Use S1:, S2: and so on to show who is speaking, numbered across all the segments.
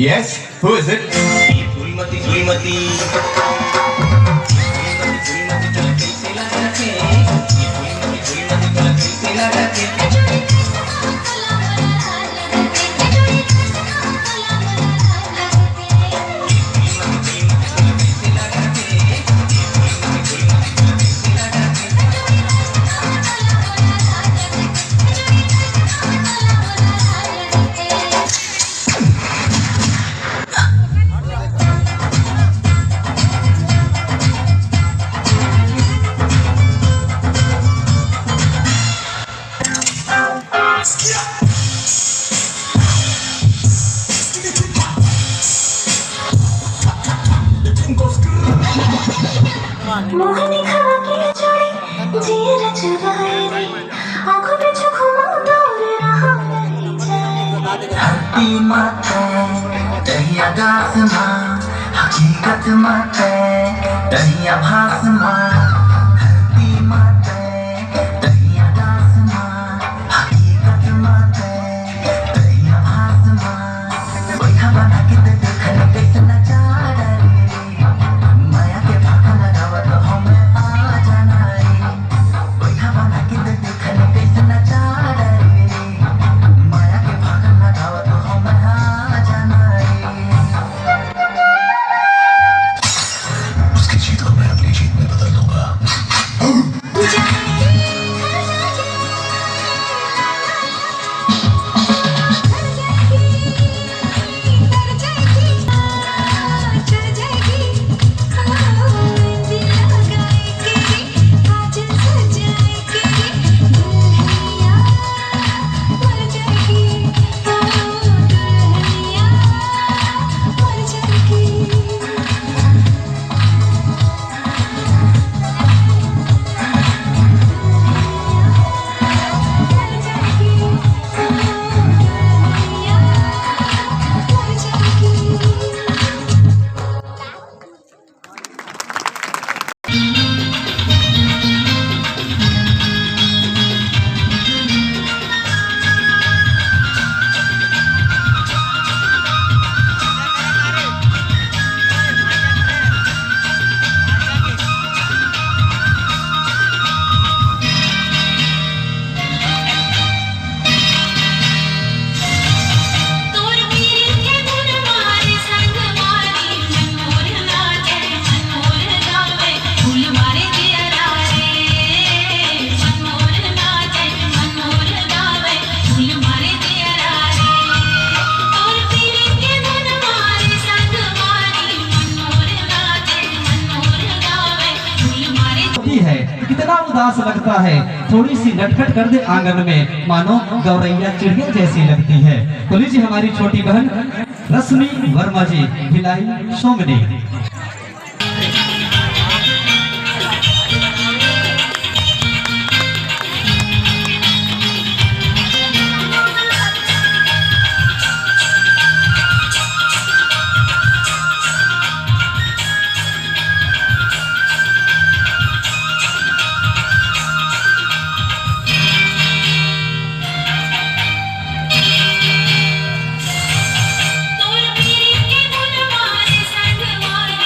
S1: Yes, who is it?
S2: Phoolmati Phoolmati
S3: मोहनी खवा की जोड़ी जीर चुराए रे आंखों में जो घुमाता रे रहा नहीं जाए
S4: हकी माते दहिया गासमा हकीकत माते दहिया भासमा हकी माते दहिया गासमा हकीकत माते दहिया भासमा कोई हवा ना के दे खले कैसे न चाह माया के भागा लगावा तो हमें आ जाना रे कोई हवा ना के दे खले कैसे न चाह माया के भागा लगावा तो हमें आ जाना रे उसकी जीत को मैं अपनी जीत में बदल दूंगा
S5: है कितना उदास लगता है, थोड़ी सी नटखट कर दे आंगन में, मानो गौरैया चिड़िया जैसी लगती है। तो लीजिए हमारी छोटी बहन रश्मि वर्मा जी भिलाई सोमनी।
S3: तोर पीरी के बुलवारे संगवारी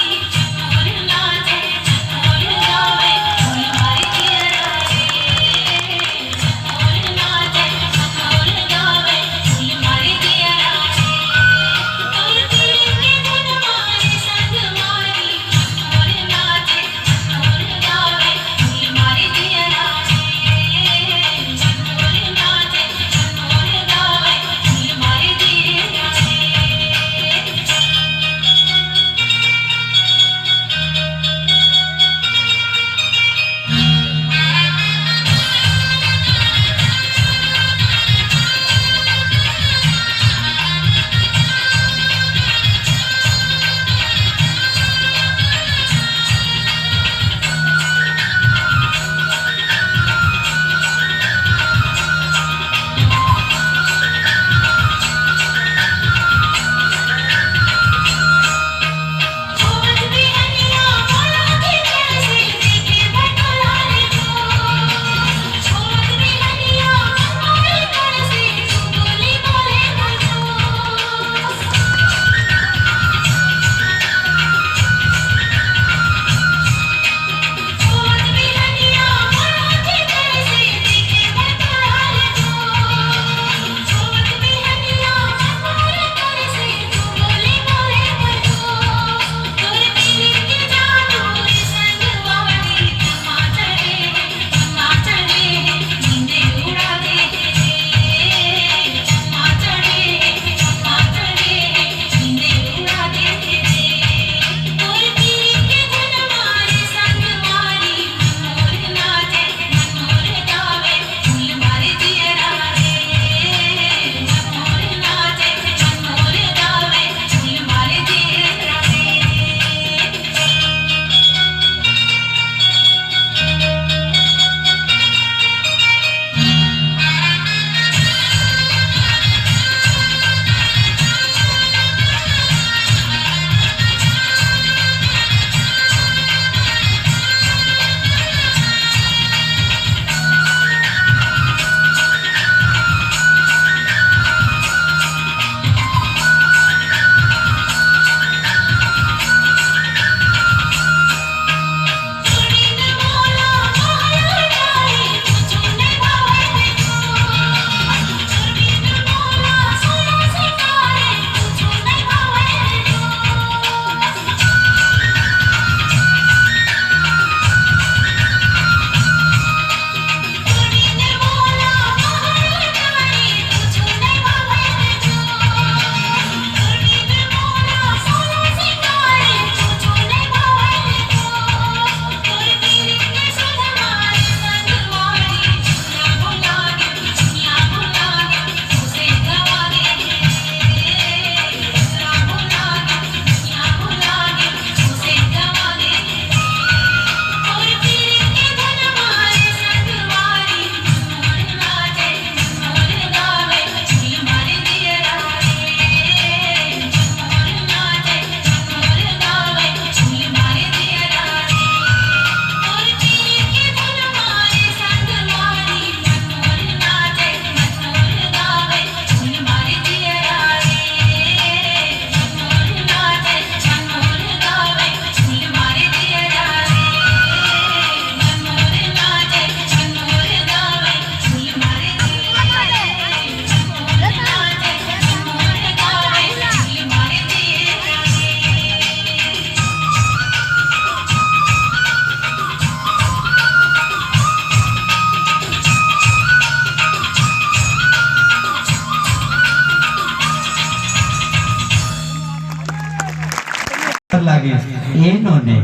S5: लागिस ये नोने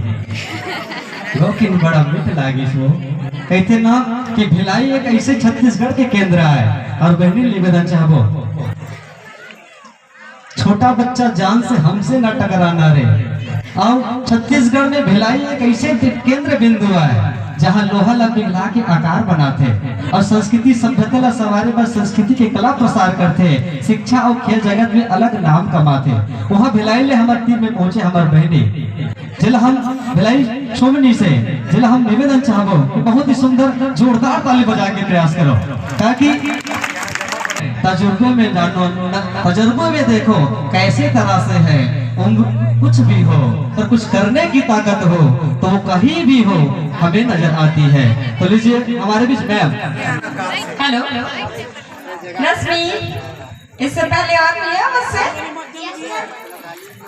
S5: लेकिन बड़ा मिठ लागिस वो कहते ना कि भिलाई एक ऐसे छत्तीसगढ़ के केंद्र है। और बहनी निवेदन चाहबो छोटा बच्चा जान से हमसे न टकराना रे। और छत्तीसगढ़ में भिलाई एक ऐसे केंद्र बिंदु है जहाँ लोहा ला पिघला के आकार बनाते और संस्कृति सभ्यता ला सवारे पर संस्कृति के कला प्रसार करते, शिक्षा और खेल जगत में अलग नाम कमाते। वहाँ भिलाई ले हमारे टीम में पहुंचे हमारे बहनी जिला हम भिलाई छोमनी से जिला हम निवेदन चाहबो कि बहुत ही सुंदर जोरदार ताली बजा के प्रयास करो ताकि तजुर्बे में जानो तजुर्बे में देखो कैसे तरह से है कुछ भी हो और कुछ करने की ताकत हो तो वो कहीं भी हो हमें नजर आती है। तो लीजिए हमारे बीच मैम।
S1: हेलो रश्मि, इससे पहले और मिले मुझसे?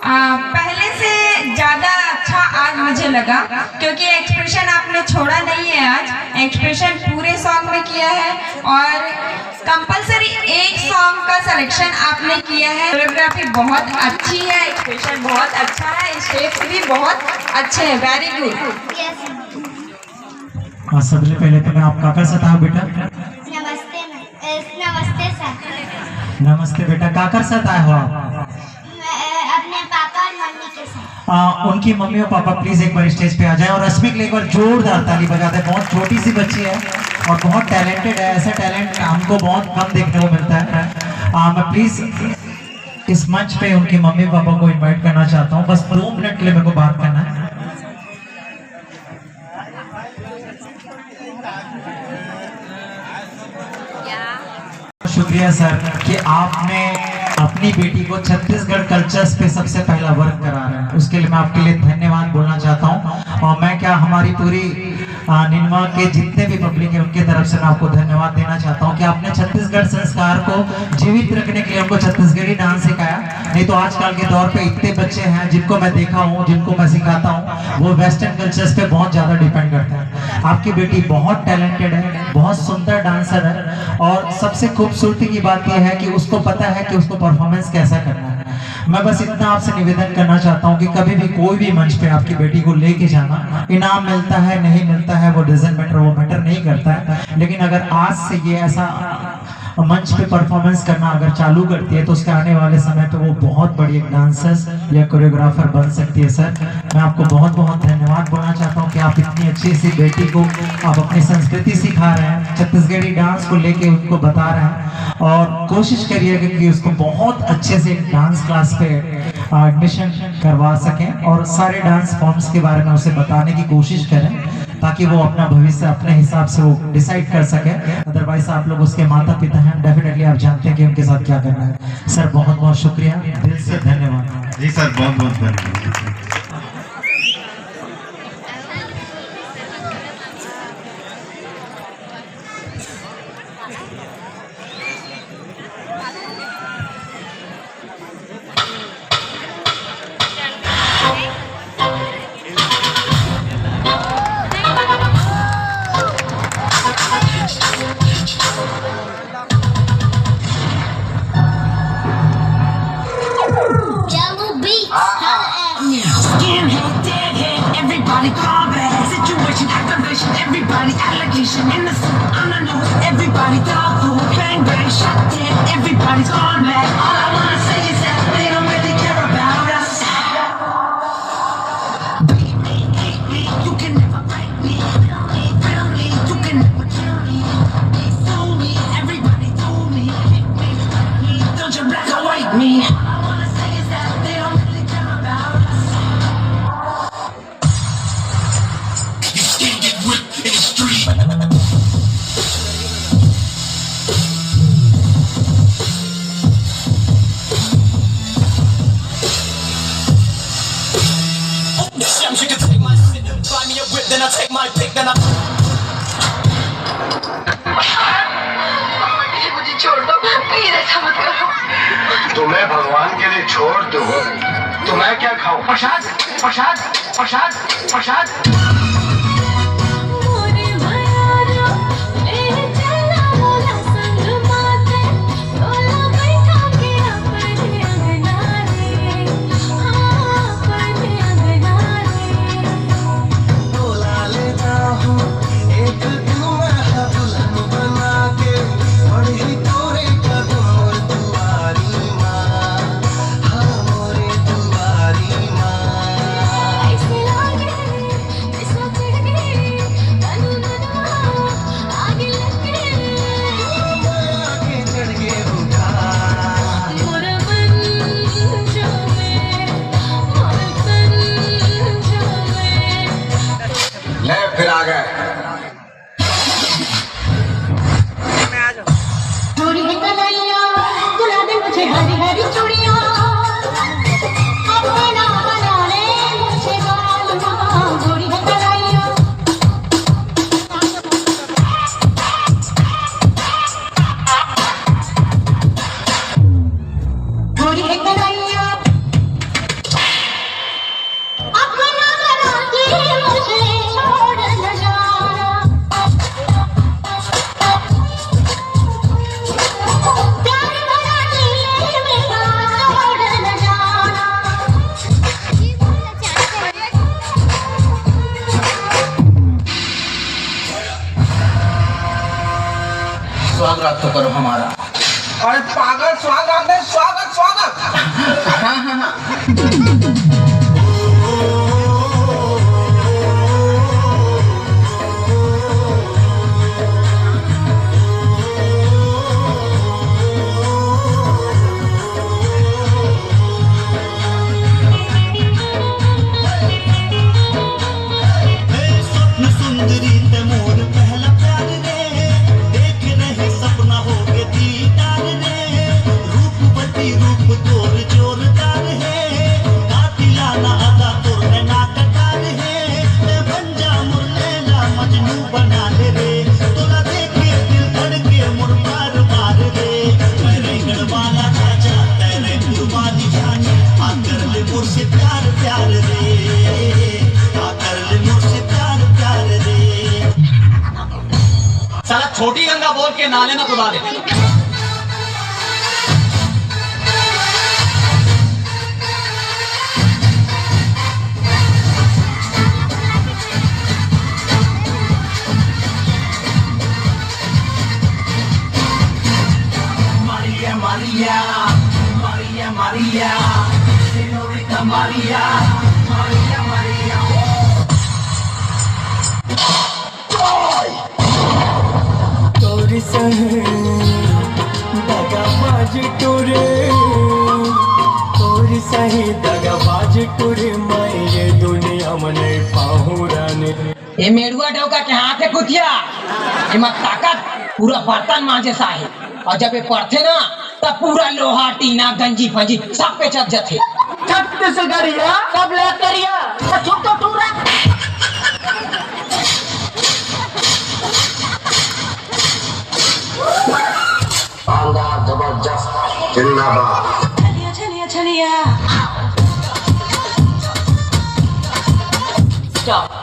S1: पहले से ज्यादा अच्छा आज मुझे लगा क्योंकि एक्सप्रेशन आपने छोड़ा नहीं है। आज एक्सप्रेशन पूरे सॉन्ग में किया है और कंपलसरी एक सॉन्ग का सिलेक्शन आपने किया है। कोरियोग्राफी बहुत अच्छी है, एक्सप्रेशन बहुत अच्छा है, स्टेप्स भी बहुत अच्छे हैं। Very good.
S6: सबसे पहले तो मैं आप काका से था बेटा।
S3: नमस्ते नमस्ते सर।
S6: नमस्ते बेटा, काकर साथ आए हो आप?
S3: अपने पापा और मम्मी के साथ।
S6: उनकी मम्मी और पापा प्लीज एक बार स्टेज पे आ जाएं और रश्मि के लिए एक बार जोरदार ताली बजाते हैं। बहुत छोटी सी बच्ची है और बहुत टैलेंटेड है। ऐसा टैलेंट हमको बहुत कम देखने को मिलता है। मैं प्लीज इस मंच पे उनकी मम्मी पापा को इनवाइट करना चाहता हूँ। बस 2 मिनट के लिए मेरे को बात करना है। शुक्रिया सर कि आपने अपनी बेटी को छत्तीसगढ़ कल्चर्स पे सबसे पहला वर्क करा रहे हैं, उसके लिए मैं आपके लिए धन्यवाद बोलना चाहता हूं। और मैं क्या हमारी पूरी निन्वा के जितने भी पब्लिक है उनके तरफ से मैं आपको धन्यवाद देना चाहता हूं कि आपने छत्तीसगढ़ संस्कार को जीवित रखने के लिए उनको छत्तीसगढ़ी डांस सिखाया। नहीं तो आजकल के दौर पे इतने बच्चे हैं जिनको मैं देखा हूँ, जिनको मैं सिखाता हूँ, वो वेस्टर्न कल्चर्स पे बहुत ज्यादा डिपेंड करते हैं। आपकी बेटी बहुत टैलेंटेड है, बहुत सुंदर डांसर है और सबसे खूबसूरती की बात यह है कि उसको पता है कि उसको परफॉर्मेंस कैसा करना है। मैं बस इतना आपसे निवेदन करना चाहता हूँ कि कभी भी कोई भी मंच पे आपकी बेटी को लेके जाना, इनाम मिलता है नहीं मिलता है वो डजंट मैटर, वो मैटर नहीं करता है। लेकिन अगर आज से ये ऐसा मंच पे परफॉर्मेंस करना अगर चालू करती है तो उसके आने वाले समय पे वो बहुत बड़ी एक डांसर्स या कोरियोग्राफर बन सकती है। सर मैं आपको बहुत बहुत धन्यवाद बोलना चाहता हूँ कि आप इतनी अच्छी सी बेटी को आप अपनी संस्कृति सिखा रहे हैं, छत्तीसगढ़ी डांस को लेके उनको बता रहे हैं और कोशिश करिएगा कि उसको बहुत अच्छे से डांस क्लास पे एडमिशन करवा सकें और सारे डांस फॉर्म्स के बारे में उसे बताने की कोशिश करें ताकि वो अपना भविष्य अपने हिसाब से वो डिसाइड कर सके। अदरवाइज आप लोग उसके माता पिता हैं, डेफिनेटली आप जानते हैं कि उनके साथ क्या करना है। सर बहुत बहुत शुक्रिया, दिल से धन्यवाद।
S2: जी सर, बहुत बहुत धन्यवाद।
S7: Everybody combat, situation activation, everybody allegation in the suit, on the nose, everybody dog food, bang bang, shot dead, everybody's gone mad. All I wanna say is that they don't really care about us. Beat me, hate me, you can never break me, feel me, you can never kill me. Fool me, everybody told me, hit me, fight me, don't you black or white me. All I wanna say is that they don't really care about us.
S8: Then I take my pick, then I
S7: मुझे छोड़ दो, please ऐसा मत करो।
S9: तुम्हें भगवान के लिए छोड़ दो तो मैं क्या खाऊं? प्रसाद प्रसाद प्रसाद प्रसाद।
S8: करो हमारा।
S10: अरे पागल, स्वागत है, स्वागत स्वागत।
S8: हाँ हाँ हाँ। साला छोटी गंगा बोल के नाले में कुदा दे।
S7: Maria, Maria, Maria, Maria, Señorita Maria, Maria, Maria.
S11: तोरी सहे दगाबाज टुरे, तोरी सही दगाबाज टुरे, मैं ये दुनिया में नहीं पाहुराने।
S8: ये मेड़ुआ डोका के हाथ है कुतिया, इमा ताकत पूरा बर्तन मांझे सा है, और जब ये पड़ते ना तब पूरा लोहा टीना गंजी फंजी सब पे चढ़ जाते।
S11: छत्तीसगढ़िया कब ले करिया तो टूरा।
S9: शानदार, जबरदस्त, जिंदाबाद।
S3: चलिया चलिया चलिया
S8: स्टॉप।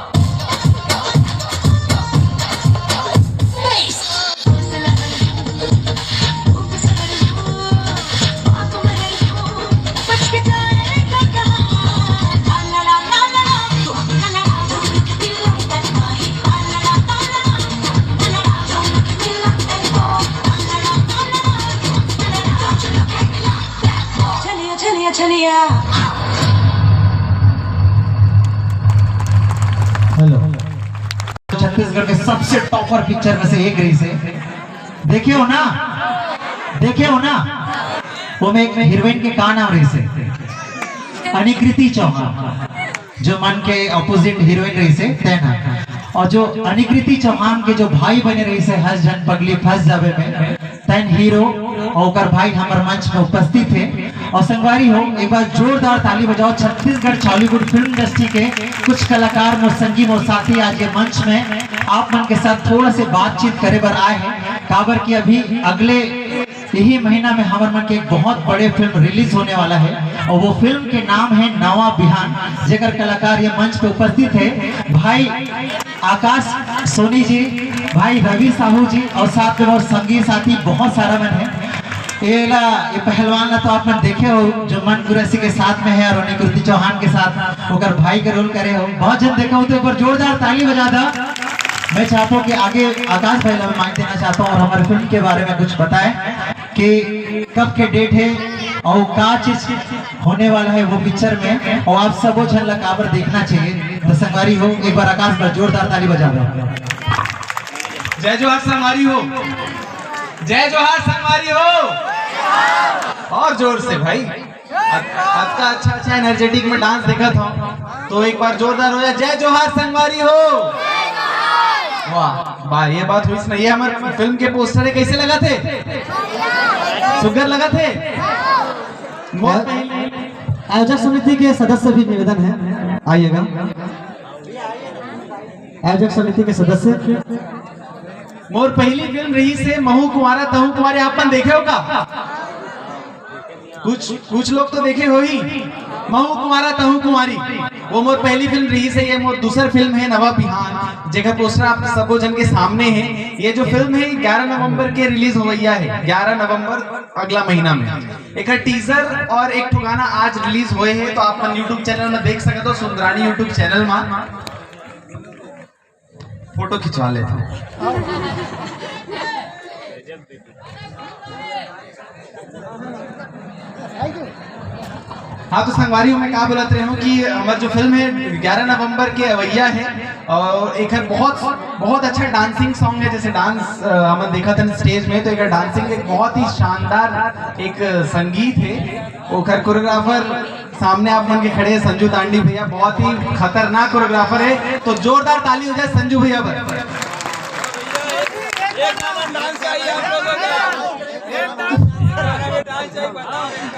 S3: चलिया चलिया चलिया।
S6: हेलो, छत्तीसगढ़ के सबसे टॉपर पिक्चर में से एक रही से देखे हो ना, देखे हो ना, वो में एक हीरोइन के का नाम रही से अनिकृति चौहान, जो मन के ऑपोजिट हीरोइन रही से तेना, और जो अनिकृति चौहान के जो भाई बने रही से हस जन पगली फंस जावे में तैन हीरो और भाई हमारे मंच में उपस्थित थे। और संगवारी हो, एक बार जोरदार ताली बजाओ छत्तीसगढ़ बॉलीवुड फिल्म इंडस्ट्री के कुछ कलाकार मोर संगी मोर साथी आज के मंच में आप मन के साथ थोड़ा से बातचीत करे बर आए हैं। काबर की अभी अगले यही महीना में हमारे मन के एक बहुत बड़े फिल्म रिलीज होने वाला है, और वो फिल्म के नाम है नवा बिहान, जेकर कलाकार ये मंच पे उपस्थित है भाई आकाश सोनी जी, भाई रवि साहू जी, और साथ में और संगी साथी बहुत सारा मन है। ये पहलवान ला तो आप मन देखे हो जो मन गुरसी के साथ में है, और अनिकृति चौहान के साथ होकर भाई का रोल करे हो, बहुत जन देखा हो, तो एक बार जोरदार ताली बजा दो। मैं चाहता हूँ कि आगे आकाश भाई मैं माइक देना चाहता हूँ और हमारे फिल्म के बारे में कुछ बताएं कि कब के डेट है और क्या चीज होने वाला है वो पिक्चर में, और आप सबो जन ला काबर देखना चाहिए। तो संगवारी हो, एक बार आकाश पर जोरदार ताली बजा दो।
S10: जय जोहार संगवारी हो, जय जोहार संगवारी हो, और जोर से भाई। आपका अच्छा एनर्जेटिक में डांस देखा था, तो एक बार जोरदार हो जाए, जय जोहार संगवारी हो। वाह वाह, ये बात हुई नहीं है। हमारे फिल्म के पोस्टर कैसे लगा थे? सुगर लगा थे।
S5: आयोजक समिति के सदस्य भी निवेदन है, आइएगा। आयोजक समिति के सदस्य,
S10: मोर पहली फिल्म रही से महू कुमारा तहू कुमारे, आपन देखे हो का? कुछ लोग तो देखे हो ही। महू कुमारा तहू कुमारी वो मोर पहली फिल्म रही से, ये मोर दूसर फिल्म है नवा बिहान, जगह पोस्टर आप सबो जन के सामने है। ये जो फिल्म है 11 नवंबर के रिलीज हो गई है, 11 नवंबर अगला महीना में। एक टीजर और एक ठो गाना आज रिलीज हुए हैं, तो आप यूट्यूब चैनल में देख सकते हो, सुंदरानी यूट्यूब चैनल में। फोटो खिंचवा लेते हाँ तो संगवारी मैं क्या बोलते रहे हूँ कि हमारी जो फिल्म है 11 नवंबर के अवैया है और एक बहुत बहुत अच्छा डांसिंग सॉन्ग है। जैसे डांस हमने देखा था स्टेज में, तो एक डांसिंग एक बहुत ही शानदार एक संगीत है। ओखर कोरियोग्राफर सामने आप मन के खड़े हैं संजू तांडी भैया, बहुत ही खतरनाक कोरियोग्राफर है। तो जोरदार ताली हो जाए संजू भैया पर।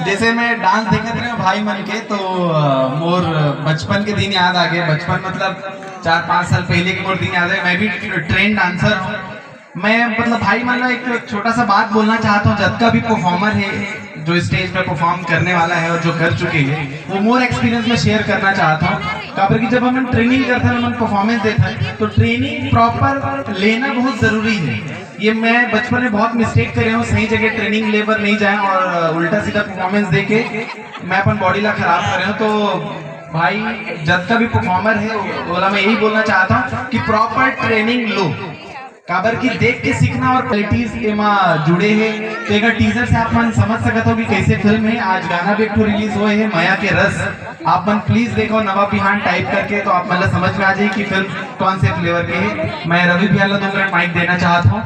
S10: जैसे मैं डांस देखते रहे भाई मन के, तो मोर बचपन के दिन याद आ गए। बचपन मतलब 4-5 साल पहले के मोर दिन याद है। मैं भी ट्रेन डांसर हूँ। मैं मतलब भाई मतलब एक छोटा सा बात बोलना चाहता हूँ। जब का भी परफॉर्मर है जो स्टेज पे परफॉर्म करने वाला है और जो कर चुके हैं, वो मोर एक्सपीरियंस में शेयर करना चाहता हूँ। काबर कि जब हम ट्रेनिंग करते हैं, हम परफॉर्मेंस देते हैं, तो ट्रेनिंग प्रॉपर लेना बहुत जरूरी है। ये मैं बचपन में बहुत मिस्टेक करे हूँ, सही जगह ट्रेनिंग लेकर नहीं जाए और उल्टा सीधा परफॉर्मेंस दे के मैं अपन बॉडी ला खराब कर रहा हूँ। तो भाई जब का भी परफॉर्मर है बोला, मैं यही बोलना चाहता हूँ कि प्रॉपर ट्रेनिंग लो। काबर की देख के सीखना और क्वालिटीज के माँ जुड़े हैं। तो एक टीजर से आप मन समझ सकते हो कि कैसे फिल्म है। आज गाना भी एक रिलीज हुए है माया के रस। आप मन प्लीज देखो नवा बिहान टाइप करके, तो आप मतलब समझ में आ जाए कि फिल्म कौन से फ्लेवर की है। मैं रवि भैया को 2 मिनट माइक देना चाहता हूँ।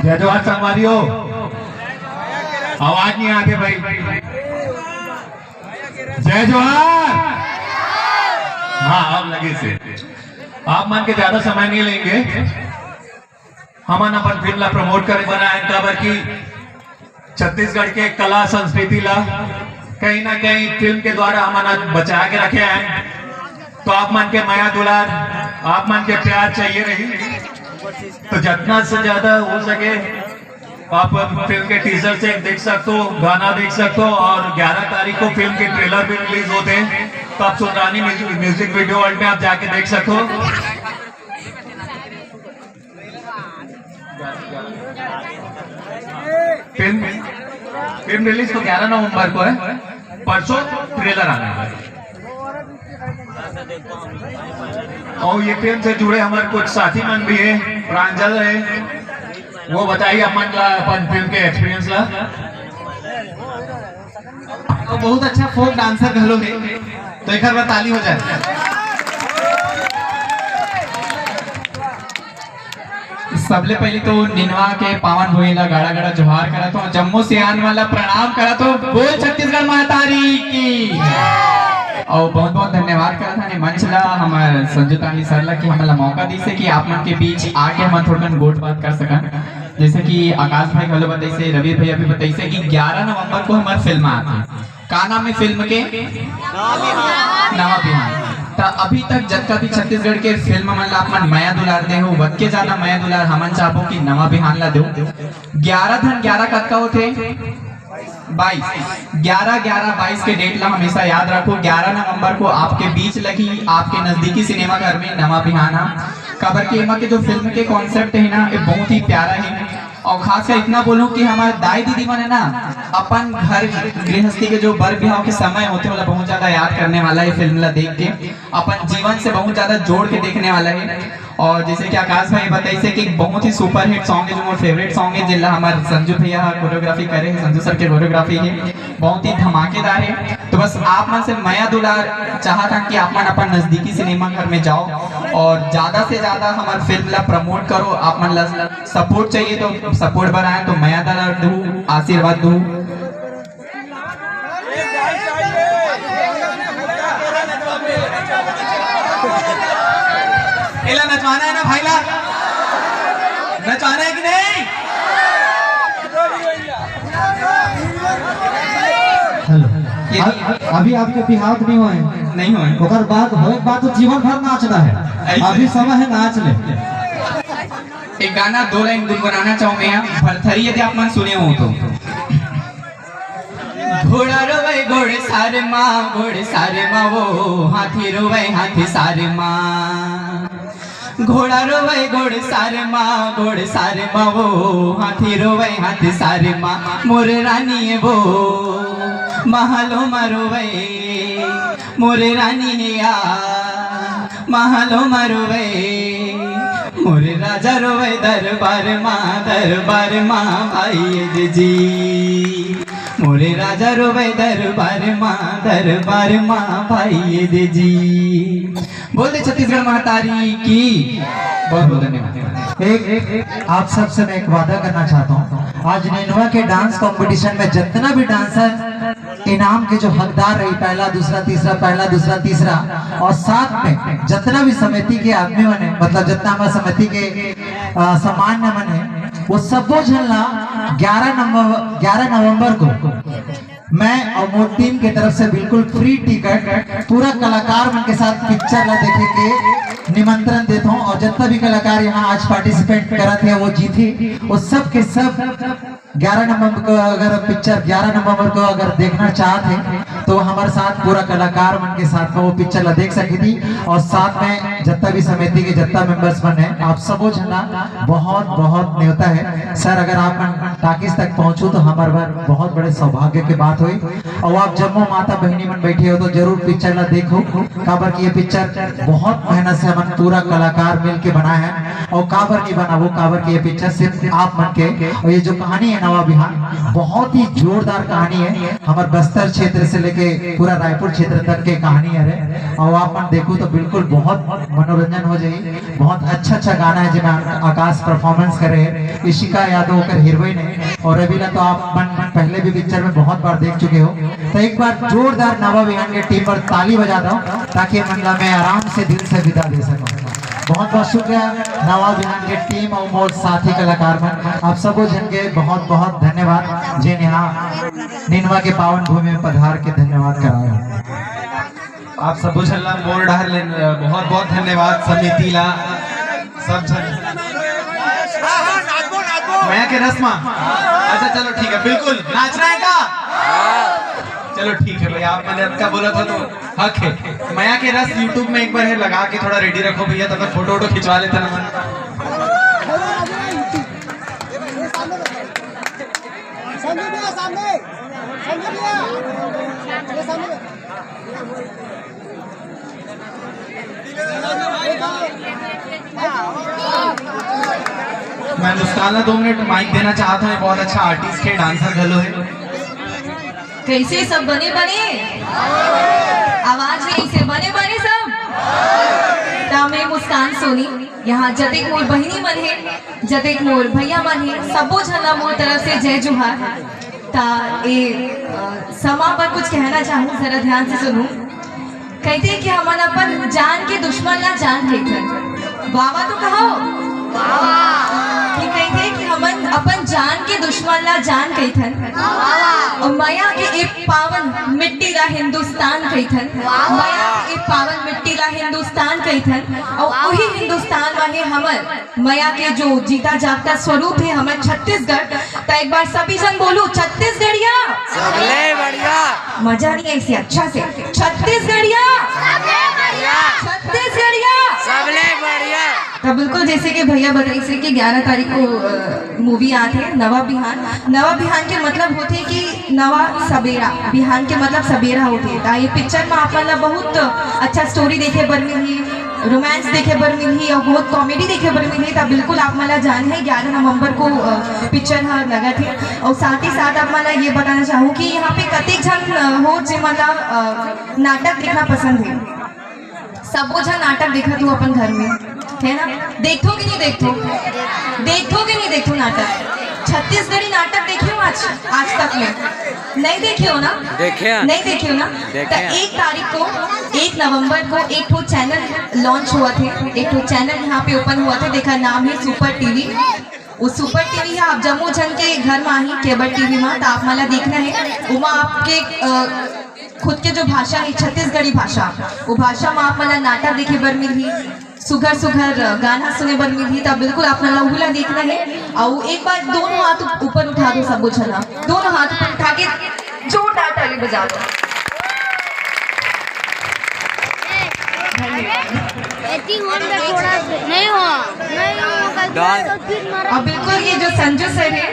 S6: जय जोहार संगवारियों, आवाज नहीं आते भाई। जय जोहार। हाँ अब लगे से आप मन के ज्यादा समय नहीं लेंगे। हम अपन फिल्म ला प्रमोट करे बना है। काबर की छत्तीसगढ़ के कला संस्कृति ला कहीं ना कहीं फिल्म के द्वारा हम बचा के रखे हैं। तो आप मन के माया दुलार, आप मन के प्यार चाहिए रही। तो जितना से ज्यादा हो सके आप फिल्म के टीजर से देख सकते हो, गाना देख सकते हो। और 11 तारीख को फिल्म के ट्रेलर भी रिलीज होते हैं, तो आप सुंदरानी म्यूजिक वीडियो वर्ल्ड में आप जाके देख सकते हो। फिल्म रिलीज तो 11 नवंबर को है, परसों ट्रेलर आना है। और ये फिल्म से जुड़े हमारे कुछ साथी मन भी है, प्रांजल है, वो बताइए अपन फिल्म के एक्सपीरियंस ला।
S10: तो बहुत अच्छा फोक डांसर घलो है, तो एक बार ताली हो जाए। सबले पहले तो निनवा के पावन भोईला गाड़ा गाड़ा जोहार करा, तो जम्मू से आने वाला प्रणाम करा, तो बोल छत्तीसगढ़ मातारी की। और बहुत बहुत धन्यवाद करा था मंच ला हमारे संजू तांडी सर ला कि हमें मौका दी से कि आप मन के बीच आके हम थोड़ा गोट बात कर सकन। जैसे कि आकाश भाई भलो बताइए, रवि भैया भी बताइए कि 11 नवंबर को हमारी फिल्म आती है। का नाम है फिल्म के? नवा बिहान। तो अभी तक जब का भी छत्तीसगढ़ के फिल्म मन ला अपन माया दुलार दे हो, वद के ज्यादा माया दुलार हमन चाहबो कि नवा बिहान ला दो। 11 धन 11 कब का होते? 22 11/11/22 के डेट ला हमेशा याद रखो। 11 नवंबर को आपके बीच लगी आपके नजदीकी सिनेमा घर में नवा बिहाना। काबर के एमा के जो फिल्म के कॉन्सेप्ट है ना, ये बहुत ही प्यारा है। और खास कर इतना बोलूं कि हमारे दाई दीदी मन है ना, अपन घर गृहस्थी के जो बर बिहाव के समय होते वाला बहुत ज्यादा याद करने वाला है। फिल्म ला देख के अपन जीवन से बहुत ज्यादा जोड़ के देखने वाला है। और जैसे कि आकाश भाई बताइए कि बहुत ही सुपर हिट सॉन्ग है, जो मेरा फेवरेट सॉन्ग है, जिला हमारे संजू भैया कोरियोग्राफी करे हैं, संजू सर के कोरियोग्राफी है, बहुत ही धमाकेदार है। तो बस आप मन से माया दुलार चाहता कि आप मन अपन नजदीकी सिनेमा घर में जाओ और ज्यादा से ज्यादा हमारे फिल्म ला प्रमोट करो। आप मन ला सपोर्ट चाहिए तो सपोर्ट बनाए, तो माया दुलार दू, आशीर्वाद दू। एला नचवाना है ना भाई ला, नचवाना है कि नहीं?
S5: हेलो, अभी आपके बिहाव नहीं हुए?
S10: नहीं हुए।
S5: ओकर बाद होए बात तो जीवन भर नाचना है, अभी समय है नाच ले।
S10: एक गाना 2 लाइन गुनगुनाना चाहूँ मैं, भरथरी यदि आप मन सुने हो तो। घोड़ा रोवे घोड़े सारे माँ वो, हाथी रोवे हाथी सारे माँ। घोड़ा रोवे घोड़े सारे माँ वो, हाथी रोवे हाथी सारे माँ। मोरे रानी है वो महलो मरोवे, मोरे रानी है या महलो मरोवे।
S5: मोरे राजा रोवे दरबार माँ भाई जी। मोरे राजा रोवे दरबार माँ भाई जी। बोल दे छत्तीसगढ़ महातारी की। बहुत बहुत धन्यवाद।
S6: एक आप सबसे मैं एक वादा करना चाहता हूँ, आज नेनुआ के डांस कंपटीशन में जितना भी डांसर इनाम के जो हकदार रही, पहला दूसरा तीसरा, पहला दूसरा तीसरा, और साथ में जितना भी समिति के आदमी बने, मतलब जितना हमारे समिति के सामान्य बने, वो सब झलना 11 नवंबर को मैं और मोर टीम की तरफ से बिल्कुल फ्री टिकट पूरा कलाकार मन के साथ पिक्चर ला देखे के निमंत्रण देता हूँ। और जितना भी कलाकार यहाँ आज पार्टिसिपेट करा थे वो जीते, वो सब के सब 11 नवंबर को अगर पिक्चर 11 नवंबर को अगर देखना चाहते तो हमारे साथ पूरा कलाकार मन के साथ में वो पिक्चर ला देख सकी थी। और साथ में जितना भी समिति के जितना मेंबर्स बने, आप सबो जना बहुत बहुत न्योता है सर। अगर आप टाकिस तक पहुंचो तो हमारे बहुत बड़े सौभाग्य की बात हुई। और आप जम्मू माता बहनी मन बैठे हो तो जरूर पिक्चर ला देखो, काबर की ये पिक्चर बहुत मेहनत से हम पूरा कलाकार मिल के बना है। और काबर नहीं बना वो, काबर की ये पिक्चर सिर्फ आप मन के। और ये जो कहानी है नवा बिहान, बहुत ही जोरदार कहानी है, हमारे बस्तर क्षेत्र से लेके पूरा रायपुर क्षेत्र तक के कहानी है। और आप मन देखो तो बिल्कुल बहुत मनोरंजन हो जाए। बहुत अच्छा गाना है जिसमें आकाश परफॉर्मेंस करे, इशिका यादव कर हीरोइन है। और अभी तो आप मन पहले भी पिक्चर में बहुत बार देख चुके हो, तो एक बार जोरदार नवा बिहान के टीम पर ताली बजा दो ताकि मंडला में आराम से दिल से विदा दे सकूं। बहुत बहुत शुक्रिया नवा बिहान के टीम और मोर साथी कलाकार में, आप सबो जन के बहुत बहुत धन्यवाद जिन यहाँ निनवा के पावन भूमि में पधार के धन्यवाद कराया।
S10: आप सब झल्ला मोर डाल बहुत बहुत धन्यवाद समिति ला सब झन मैं के रस्मा। अच्छा चलो ठीक है, बिल्कुल नाचना है का? चलो ठीक है भैया, आप मैंने आपका बोला था तो हक है। माया के रस यूट्यूब में एक बार है लगा के थोड़ा रेडी रखो भैया, तब फोटो वोटो खिंचवा लेते ना मन। मैं मुस्कान 2 मिनट माइक देना चाहता हूँ। बहुत अच्छा आर्टिस्ट है, डांसर घलो है।
S1: कैसे सब बने आवाज है इसे बने सब। मैं मुस्कान सोनी, यहाँ जतेक मोर बहिनी मन है, जतेक मोर भैया मन है, सबो झला मोर तरफ से जय जुहार। समा पर कुछ कहना चाहूँ, जरा ध्यान से सुनो। कहते कि हमन अपन जान के दुश्मन ला जान के बाबा तो कहो कि कहते कि हमन अपन जान के दुश्मन ला जान कहथन, और माया के एक पावन मिट्टी ला हिंदुस्तान कहथन। माया के एक पावन मिट्टी ला हिंदुस्तान कहथन, और वही हिंदुस्तान में हमर माया के जो जीता जागता स्वरूप है हमर छत्तीसगढ़। तो एक बार सभी जन बोलू छत्तीसगढ़िया सबले बढ़िया। मजा नहीं ऐसे अच्छा से छत्तीसगढ़िया छत्तीसगढ़िया सबले बढ़िया। तो बिल्कुल जैसे कि भैया बताई से कि 11 तारीख को मूवी आते हैं नवा बिहान। नवा बिहान के मतलब होते कि नवा सवेरा, बिहान के मतलब सवेरा होते हैं। ये पिक्चर में आप बहुत अच्छा स्टोरी देखे बर मिली, रोमांस देखे बर मिली और बहुत कॉमेडी देखे बर मिली। तब बिल्कुल आप मला जान है 11 नवंबर को पिक्चर लगा थे। और साथ ही साथ आप मला ये बताना चाहूँ कि यहाँ पे कतेक जन हो जो मतलब नाटक देखना पसंद है। सबो जन नाटक देखा तू अपन घर में है ना? देखो कि नहीं देखो नाटक? छत्तीसगढ़ी नाटक देखे हो आज तक में? नहीं देखे हो ना? नहीं देखे हो ना? तो 1 तारीख को 1 नवंबर को एक ठो चैनल लॉन्च हुआ थे, एक ठो चैनल यहाँ पे ओपन हुआ था, देखा नाम है सुपर टीवी। वो सुपर टीवी है आप जम्मू जन के घर में ही केबल टीवी में, तो आप मला देखना है। उमा आपके खुद के जो भाषा है छत्तीसगढ़ी भाषा, वो भाषा में आप मला नाटक देखे बर मिली, सुघर गाना सुने बर मिली। तब बिल्कुल आप मला उला देखना है। और एक बार दोनों हाथ ऊपर उठा दो, सब छना दोनों हाथ ऊपर उठा के जोरदार ताली बजा दो। अब बिल्कुल ये जो संजू सर है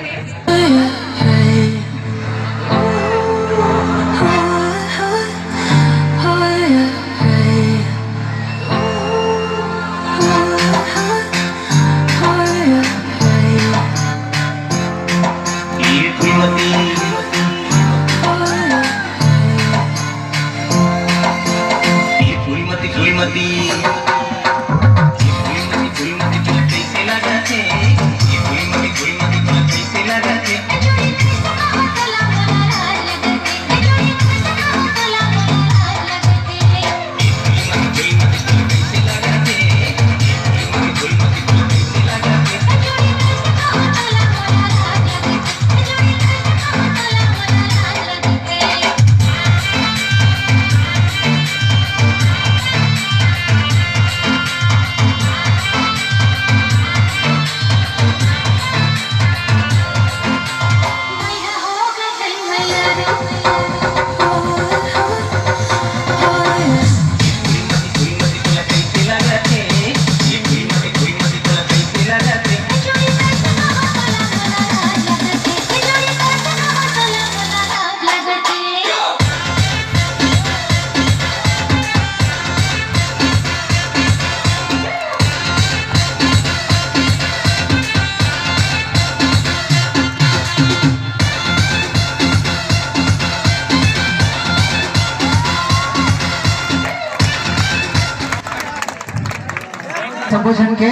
S6: संबोधन के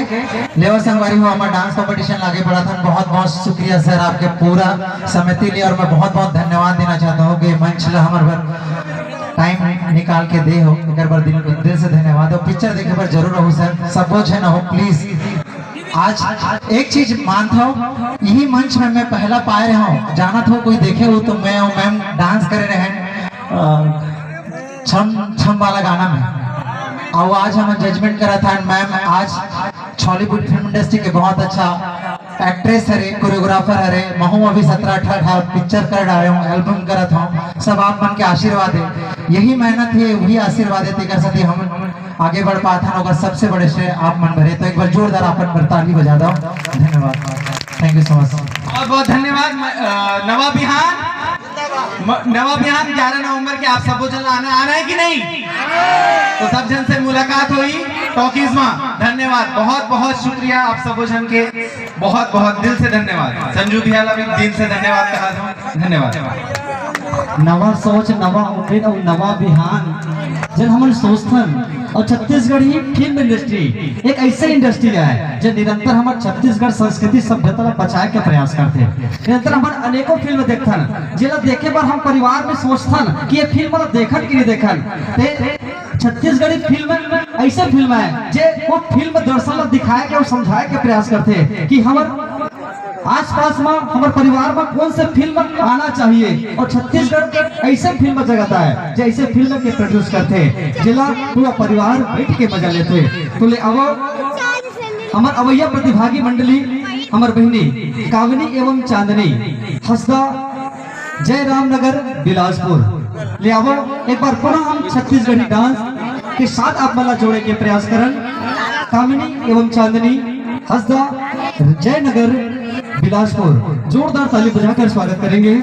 S6: लेवर संगवारी हो हमारा डांस कंपटीशन आगे बढ़ा था। बहुत बहुत शुक्रिया सर आपके पूरा समिति लिए, और मैं बहुत बहुत धन्यवाद देना चाहता हूँ कि मंच ला हमारे टाइम निकाल के दे हो, एक बार दिल से धन्यवाद। और पिक्चर देखे पर जरूर हो सर, संबोधन हो प्लीज। आज एक चीज मानता हूँ, यही मंच में मैं पहला पाए रहा हूँ, जाना था कोई देखे हो तो मैं और मैम डांस करे रहे छम छम वाला गाना में, और आज हम जजमेंट करा था। मैम आज बॉलीवुड फिल्म इंडस्ट्री के बहुत अच्छा एक्ट्रेस है, कोरियोग्राफर है, महू अभी 17-18 पिक्चर कर रहा हूँ, एल्बम करा था। सब आप मन के आशीर्वाद है, यही मेहनत है, वही आशीर्वाद है तेकर साथी हम आगे बढ़ पाता है। और सबसे बड़े श्रेय आप मन भरे, तो एक बार जोरदार अपन पर ताली बजा दो। धन्यवाद, थैंक यू सो मच।
S10: बहुत बहुत धन्यवाद। नवा बिहान 11 नवंबर के आप सबको चल आना है कि नहीं? तो सब जन से मुलाकात हुई टॉकीज में। धन्यवाद, बहुत बहुत शुक्रिया आप सबो जन के, बहुत बहुत दिल से धन्यवाद। संजू भियाला भी दिल से धन्यवाद कहा था। धन्यवाद।
S5: नवा सोच, नवा उम्मीद और नवा बिहान जब हम सोचथन। और छत्तीसगढ़ ही फिल्म इंडस्ट्री एक ऐसे इंडस्ट्री है जो निरंतर हमारे छत्तीसगढ़ संस्कृति सभ्यता बचाए के प्रयास करते। निरंतर हमारे अनेकों फिल्म देखथन, जेला देखे बार हम परिवार में सोचथन कि ये फिल्म देखन कि नहीं देखन। छत्तीसगढ़ी फिल्म ऐसे फिल्म है जे वो फिल्म दर्शक दिखाए के और समझाए के प्रयास करते कि हमारे आसपास में हमारे परिवार में कौन से फिल्म आना चाहिए। और छत्तीसगढ़ ऐसे फिल्म जगता है जो ऐसे फिल्म के प्रोड्यूस करते, जिला पूरा परिवार बैठ के मजा लेते। तो ले अब हमारे अवैया प्रतिभागी मंडली, हमारे बहनी कावनी एवं चांदनी हंसदा जय रामनगर बिलासपुर ले आवो। एक बार पुनः हम छत्तीसगढ़ी डांस के साथ आप मला जोड़े के प्रयास करन। कामिनी एवं चांदनी हंसदा जयनगर बिलासपुर, जोरदार ताली बजाकर स्वागत करेंगे।